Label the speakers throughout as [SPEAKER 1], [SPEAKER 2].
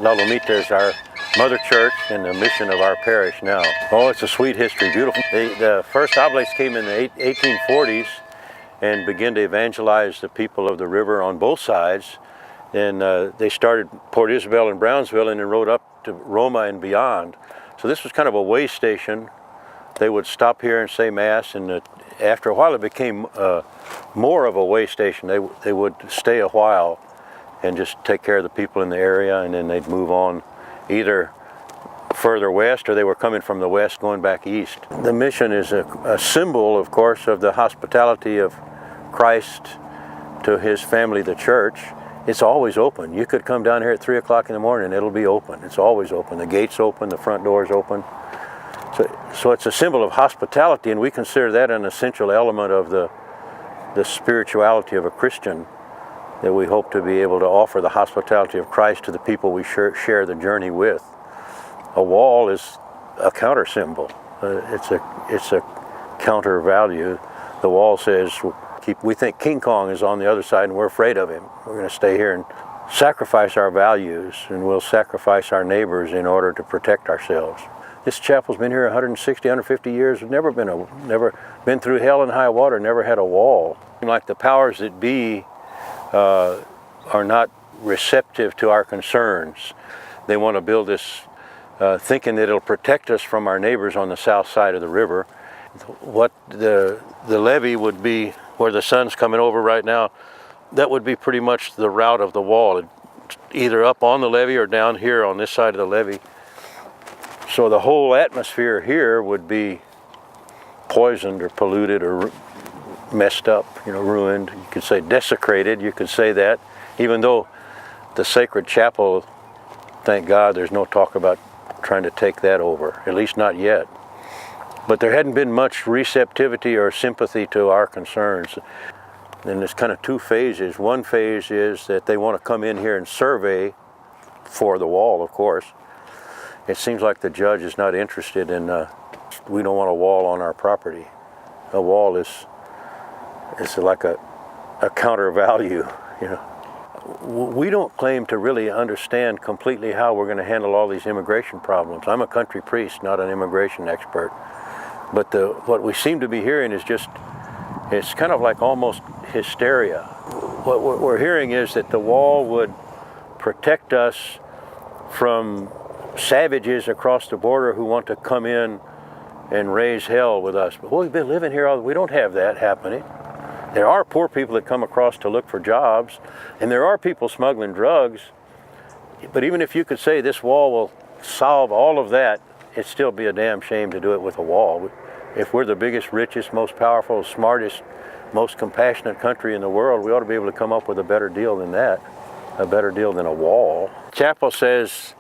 [SPEAKER 1] La Lomita is our mother church and the mission of our parish now. Oh, it's a sweet history, beautiful. The first Oblates came in the 1840s and began to evangelize the people of the river on both sides. And they started Port Isabel and Brownsville and then rode up to Roma and beyond. So this was kind of a way station. They would stop here and say Mass, and after a while it became more of a way station. They would stay a while and just take care of the people in the area, and then they'd move on either further west, or they were coming from the west going back east. The mission is a symbol, of course, of the hospitality of Christ to his family, the church. It's always open. You could come down here at 3 o'clock in the morning, it'll be open. It's always open. The gate's open, the front door's open. So it's a symbol of hospitality, and we consider that an essential element of the spirituality of a Christian, that we hope to be able to offer the hospitality of Christ to the people we share the journey with. A wall is a counter symbol. It's a counter value. The wall says, we think King Kong is on the other side and we're afraid of him. We're going to stay here and sacrifice our values, and we'll sacrifice our neighbors in order to protect ourselves. This chapel's been here 160, 150 years. We've never been through hell and high water, never had a wall. Like the powers that be are not receptive to our concerns. They want to build this thinking that it'll protect us from our neighbors on the south side of the river. What the levee would be, where the sun's coming over right now, that would be pretty much the route of the wall, either up on the levee or down here on this side of the levee. So the whole atmosphere here would be poisoned or polluted or messed up, ruined. You could say desecrated, you could say that. Even though the sacred chapel, thank God, there's no talk about trying to take that over, at least not yet. But there hadn't been much receptivity or sympathy to our concerns. And there's kind of two phases. One phase is that they want to come in here and survey for the wall, of course. It seems like the judge is not interested in, we don't want a wall on our property. A wall is like a counter value, We don't claim to really understand completely how we're going to handle all these immigration problems. I'm a country priest, not an immigration expert. But what we seem to be hearing is it's kind of like almost hysteria. What we're hearing is that the wall would protect us from savages across the border who want to come in and raise hell with us. But we've been living here, we don't have that happening. There are poor people that come across to look for jobs, and there are people smuggling drugs. But even if you could say this wall will solve all of that, it'd still be a damn shame to do it with a wall. If we're the biggest, richest, most powerful, smartest, most compassionate country in the world, we ought to be able to come up with a better deal than that, a better deal than a wall. Chapel says,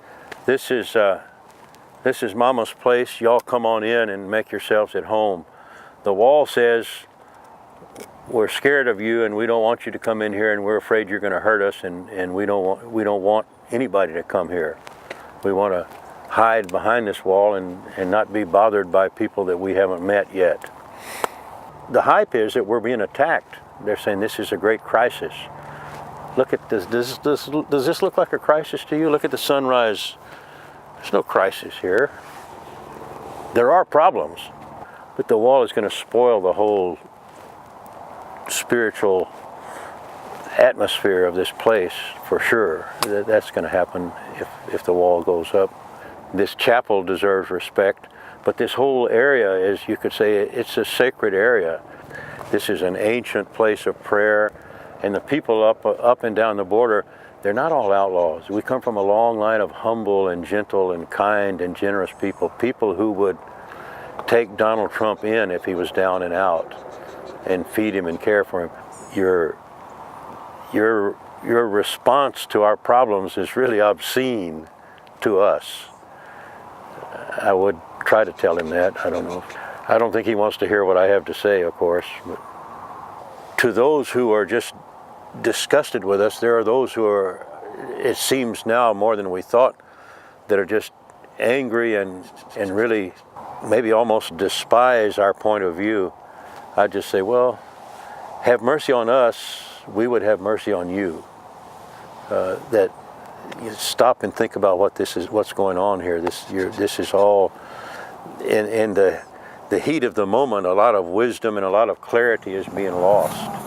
[SPEAKER 1] this is Mama's place. Y'all come on in and make yourselves at home. The wall says, we're scared of you and we don't want you to come in here, and we're afraid you're going to hurt us, and we don't want anybody to come here. We want to hide behind this wall and not be bothered by people that we haven't met yet. The hype is that we're being attacked. They're saying this is a great crisis. Look at this. Does this look like a crisis to you? Look at the sunrise. There's no crisis here. There are problems, but the wall is going to spoil the whole spiritual atmosphere of this place for sure. That's going to happen if the wall goes up. This chapel deserves respect, but this whole area is, you could say, it's a sacred area. This is an ancient place of prayer, and the people up and down the border, they're not all outlaws. We come from a long line of humble and gentle and kind and generous people who would take Donald Trump in if he was down and out and feed him and care for him. Your response to our problems is really obscene to us. I would try to tell him that. I don't know. I don't think he wants to hear what I have to say, of course. But to those who are just disgusted with us, there are those who are, it seems now more than we thought, that are just angry and really maybe almost despise our point of view. I'd just say, well, have mercy on us, we would have mercy on you. That you stop and think about what's going on here. This is all in the heat of the moment. A lot of wisdom and a lot of clarity is being lost.